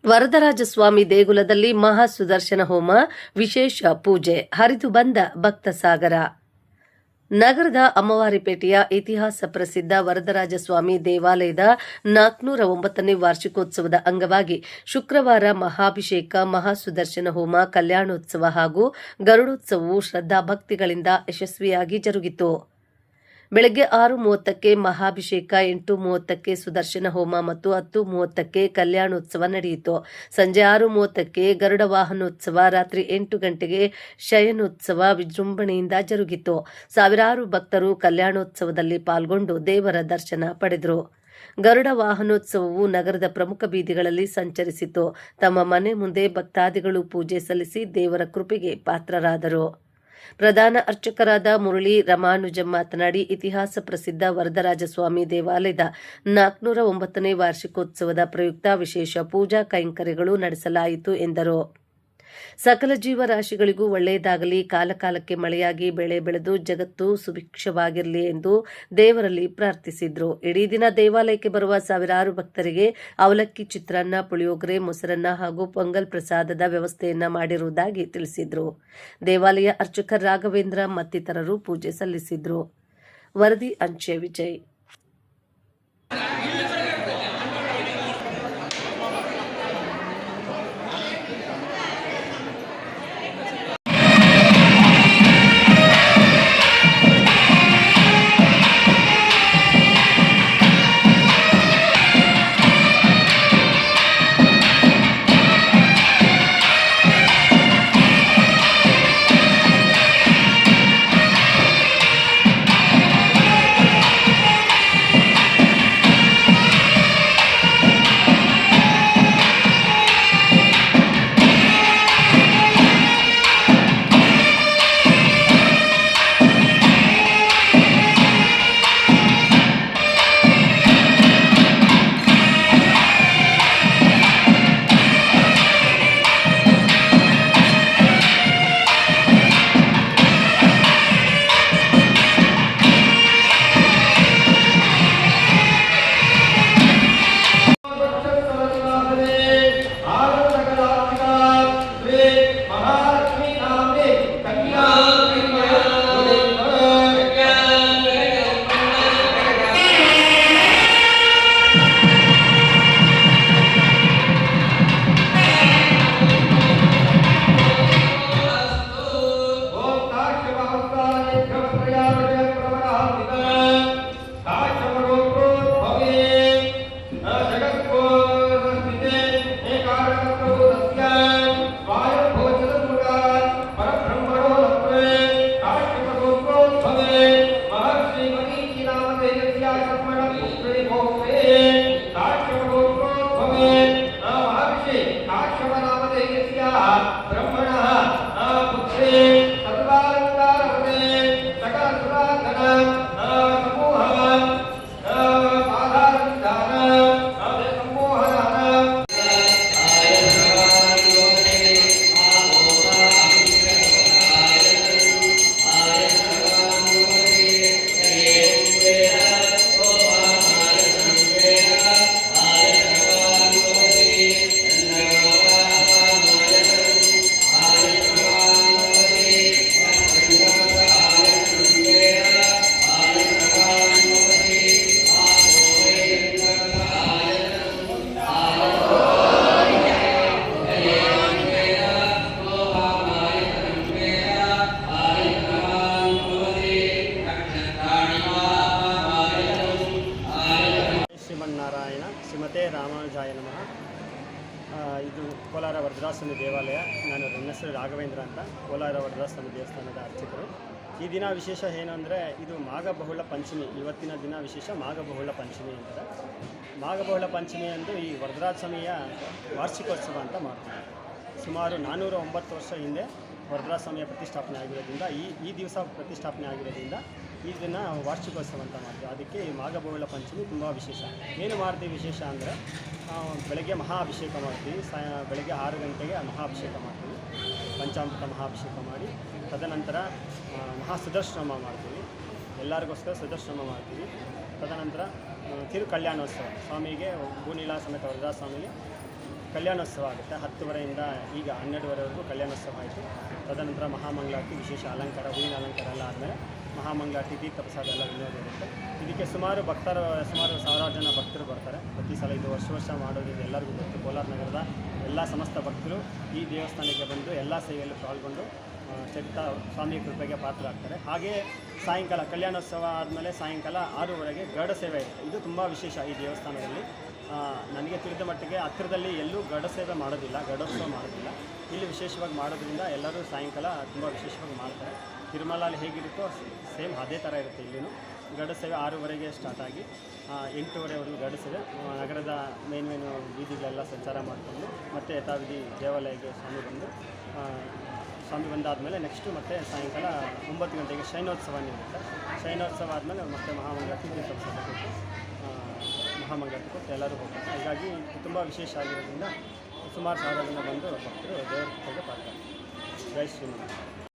ವರದರಾಜಸ್ವಾಮಿ ದೇಗುಲದಲ್ಲಿ ಮಹಾ ಸುದರ್ಶನ ಹೋಮ, ವಿಶೇಷ ಪೂಜೆ, ಹರಿದು ಬಂದ ಭಕ್ತ ಸಾಗರ. ನಗರದ ಅಮ್ಮವಾರಿಪೇಟೆಯ ಇತಿಹಾಸ ಪ್ರಸಿದ್ಧ ವರದರಾಜಸ್ವಾಮಿ ದೇವಾಲಯದ 409ನೇ ವಾರ್ಷಿಕೋತ್ಸವದ ಅಂಗವಾಗಿ ಶುಕ್ರವಾರ ಮಹಾಭಿಷೇಕ, ಮಹಾಸುದರ್ಶನ ಹೋಮ, ಕಲ್ಯಾಣೋತ್ಸವ ಹಾಗೂ ಗರುಡೋತ್ಸವವು ಶ್ರದ್ಧಾಭಕ್ತಿಗಳಿಂದ ಯಶಸ್ವಿಯಾಗಿ ಜರುಗಿತು. ಬೆಳಗ್ಗೆ 6:30ಕ್ಕೆ ಮಹಾಭಿಷೇಕ, 8:30ಕ್ಕೆ ಸುದರ್ಶನ ಹೋಮ ಮತ್ತು 10:30ಕ್ಕೆ ಕಲ್ಯಾಣೋತ್ಸವ ನಡೆಯಿತು. ಸಂಜೆ 6:30ಕ್ಕೆ ಗರುಡ ವಾಹನೋತ್ಸವ, ರಾತ್ರಿ 8 ಗಂಟೆಗೆ ಶಯನೋತ್ಸವ ವಿಜೃಂಭಣೆಯಿಂದ ಜರುಗಿತು. ಸಾವಿರಾರು ಭಕ್ತರು ಕಲ್ಯಾಣೋತ್ಸವದಲ್ಲಿ ಪಾಲ್ಗೊಂಡು ದೇವರ ದರ್ಶನ ಪಡೆದರು. ಗರುಡ ವಾಹನೋತ್ಸವವು ನಗರದ ಪ್ರಮುಖ ಬೀದಿಗಳಲ್ಲಿ ಸಂಚರಿಸಿತು. ತಮ್ಮ ಮನೆ ಮುಂದೆ ಭಕ್ತಾದಿಗಳು ಪೂಜೆ ಸಲ್ಲಿಸಿ ದೇವರ ಕೃಪೆಗೆ ಪಾತ್ರರಾದರು. ಪ್ರಧಾನ ಅರ್ಚಕರಾದ ಮುರಳಿ ರಾಮಾನುಜಂ ಮಾತನಾಡಿ, ಇತಿಹಾಸ ಪ್ರಸಿದ್ಧ ವರದರಾಜಸ್ವಾಮಿ ದೇವಾಲಯದ 409ನೇ ವಾರ್ಷಿಕೋತ್ಸವದ ಪ್ರಯುಕ್ತ ವಿಶೇಷ ಪೂಜಾ ಕೈಂಕರ್ಯಗಳು ನಡೆಸಲಾಯಿತು ಎಂದರು. ಸಕಲ ಜೀವರಾಶಿಗಳಿಗೂ ಒಳ್ಳೆಯದಾಗಲಿ, ಕಾಲಕಾಲಕ್ಕೆ ಮಳೆಯಾಗಿ ಬೆಳೆ ಬೆಳೆದು ಜಗತ್ತು ಸುಭಿಕ್ಷವಾಗಿರಲಿ ಎಂದು ದೇವರಲ್ಲಿ ಪ್ರಾರ್ಥಿಸಿದ್ರು. ಇಡೀ ದಿನ ದೇವಾಲಯಕ್ಕೆ ಬರುವ ಸಾವಿರಾರು ಭಕ್ತರಿಗೆ ಅವಲಕ್ಕಿ, ಚಿತ್ರಾನ್ನ, ಪುಳಿಯೋಗರೆ, ಮೊಸರನ್ನ ಹಾಗೂ ಪೊಂಗಲ್ ಪ್ರಸಾದದ ವ್ಯವಸ್ಥೆಯನ್ನ ಮಾಡಿರುವುದಾಗಿ ತಿಳಿಸಿದ್ರು. ದೇವಾಲಯ ಅರ್ಚಕ ರಾಘವೇಂದ್ರ ಮತ್ತಿತರರು ಪೂಜೆ ಸಲ್ಲಿಸಿದ್ರು. ವರದಿ ಅಂಚೆ ವಿಜಯ್. ಶ್ರೀಮನ್ನಾರಾಯಣ ಶ್ರೀಮತೆ ರಾಮಾನುಜಾಯ ನಮಃ. ಇದು ಕೋಲಾರ ವರದರಾಜಸ್ವಾಮಿ ದೇವಾಲಯ. ನನ್ನ ಹೆಸರು ರಾಘವೇಂದ್ರ ಅಂತ, ಕೋಲಾರ ವರದರಾಜಸ್ವಾಮಿ ದೇವಸ್ಥಾನದ ಅರ್ಚಕರು. ಈ ದಿನ ವಿಶೇಷ ಏನು ಅಂದರೆ, ಇದು ಮಾಘಬಹುಳ ಪಂಚಮಿ. ಇವತ್ತಿನ ದಿನ ವಿಶೇಷ ಮಾಘಬಹುಳ ಪಂಚಮಿ ಅಂತಾರೆ. ಮಾಘಬಹುಳ ಪಂಚಮಿ ಎಂದು ಈ ವರದರಾಜಸ್ವಾಮಿಯ ವಾರ್ಷಿಕೋತ್ಸವ ಅಂತ ಮಾಡ್ತೀವಿ. ಸುಮಾರು 409 ವರ್ಷ ಹಿಂದೆ ವರದರಾಜಸ್ವಾಮಿಯ ಪ್ರತಿಷ್ಠಾಪನೆ ಆಗಿರೋದ್ರಿಂದ ಈ ದಿವಸ ಪ್ರತಿಷ್ಠಾಪನೆ ಆಗಿರೋದ್ರಿಂದ ಈ ದಿನ ವಾರ್ಷಿಕೋತ್ಸವ ಅಂತ ಮಾಡ್ತೀವಿ. ಅದಕ್ಕೆ ಈ ಮಾಘಬಹುಳ ಪಂಚಮಿ ತುಂಬ ವಿಶೇಷ. ಏನು ಮಾಡ್ತೀವಿ ವಿಶೇಷ ಅಂದರೆ, ಬೆಳಗ್ಗೆ ಮಹಾಭಿಷೇಕ ಮಾಡ್ತೀವಿ. ಬೆಳಗ್ಗೆ 6 ಗಂಟೆಗೆ ಮಹಾಭಿಷೇಕ ಮಾಡ್ತೀವಿ. ಪಂಚಾಮೃತ ಮಹಾಭಿಷೇಕ ಮಾಡಿ ತದನಂತರ ಮಹಾಸುದರ್ಶನ ಮಾಡ್ತೀವಿ. ಎಲ್ಲರಿಗೋಸ್ಕರ ಸುದರ್ಶನ ಮಾಡ್ತೀವಿ. ತದನಂತರ ತಿರು ಕಲ್ಯಾಣೋತ್ಸವ ಸ್ವಾಮಿಗೆ ಭೂನೀಲ ಸಮೇತ ವರದರಾಜ ಸ್ವಾಮಿಗೆ ಕಲ್ಯಾಣೋತ್ಸವ ಆಗುತ್ತೆ. 10:30ಯಿಂದ ಈಗ 12:30ವರೆಗೂ ಕಲ್ಯಾಣೋತ್ಸವ ಆಯಿತು. ತದನಂತರ ಮಹಾಮಂಗಳಾರತಿ, ವಿಶೇಷ ಅಲಂಕಾರ, ಹೂವಿನ ಅಲಂಕಾರ ಎಲ್ಲ ಆದಮೇಲೆ ಮಹಾಮಂಗಳಾರತಿ, ತೀರ್ಥ ಪ್ರಸಾದ ಎಲ್ಲ ವಿನಿಯೋಗ ಇರುತ್ತೆ. ಇದಕ್ಕೆ ಸುಮಾರು ಸಾವಿರಾರು ಜನ ಭಕ್ತರು ಬರ್ತಾರೆ ಪ್ರತಿ ಸಲ. ಇದು ವರ್ಷ ಮಾಡೋದ್ರಿಂದ ಎಲ್ಲರಿಗೂ ಗೊತ್ತು. ಕೋಲಾರ ನಗರದ ಎಲ್ಲ ಸಮಸ್ತ ಭಕ್ತರು ಈ ದೇವಸ್ಥಾನಕ್ಕೆ ಬಂದು ಎಲ್ಲ ಸೇವೆಯಲ್ಲೂ ಪಾಲ್ಗೊಂಡು ಚರಿತ ಸ್ವಾಮಿ ಕೃಪೆಗೆ ಪಾತ್ರರಾಗ್ತಾರೆ. ಹಾಗೆಯೇ ಸಾಯಂಕಾಲ ಕಲ್ಯಾಣೋತ್ಸವ ಆದಮೇಲೆ ಸಾಯಂಕಾಲ 6:00ವರೆಗೆ ಗರುಡ ಸೇವೆ ಇದೆ. ಇದು ತುಂಬ ವಿಶೇಷ ಈ ದೇವಸ್ಥಾನದಲ್ಲಿ. ನನಗೆ ತಿಳಿದ ಮಟ್ಟಿಗೆ ಹತ್ತಿರದಲ್ಲಿ ಎಲ್ಲೂ ಗರುಡ ಸೇವೆ ಮಾಡೋದಿಲ್ಲ, ಗರುಡೋತ್ಸವ ಮಾಡೋದಿಲ್ಲ. ಇಲ್ಲಿ ವಿಶೇಷವಾಗಿ ಮಾಡೋದ್ರಿಂದ ಎಲ್ಲರೂ ಸಾಯಂಕಾಲ ತುಂಬ ವಿಶೇಷವಾಗಿ ಮಾಡ್ತಾರೆ. ತಿರುಮಲಲ್ಲಿ ಹೇಗಿರುತ್ತೋ ಸೇಮ್ ಅದೇ ಥರ ಇರುತ್ತೆ ಇಲ್ಲಿನೂ. ಗರುಡ ಸೇವೆ 6:00ವರೆಗೆ ಸ್ಟಾರ್ಟ್ ಆಗಿ 8:00ವರೆವರೆಗೂ ಗರುಡ ಸೇವೆ. ನಗರದ ಮೇನ್ ಬೀದಿಗಳೆಲ್ಲ ಸಂಚಾರ ಮಾಡಿಕೊಂಡು ಮತ್ತೆ ಯಥಾವಿಧಿ ದೇವಾಲಯಕ್ಕೆ ಸ್ವಾಮಿ ಬಂದಾದಮೇಲೆ ನೆಕ್ಸ್ಟು ಮತ್ತೆ ಸಾಯಂಕಾಲ 9 ಗಂಟೆಗೆ ಶಯನೋತ್ಸವ ನಿಲ್ಲುತ್ತೆ. ಶಯನೋತ್ಸವ ಆದಮೇಲೆ ಮತ್ತೆ ಮಹಾಮಂಗಳಾರತಿ, ತೀರ್ಥ ಪ್ರಸಾದ ಕೊಟ್ಟು ಮಹಾಮಂಗಳಾರತಿ ಕೊಟ್ಟು ಎಲ್ಲರೂ ಹೋಗ್ತಾರೆ. ಹೀಗಾಗಿ ತುಂಬ ವಿಶೇಷ ಆಗಿರೋದ್ರಿಂದ ಸುಮಾರು ಸಾವಿರ ಜನ ಬಂದು ಭಕ್ತರು ದೇವರ ಕೃಪೆಗೆ ಪಾತ್ರ. ಜೈ ಶ್ರೀಮಂತ.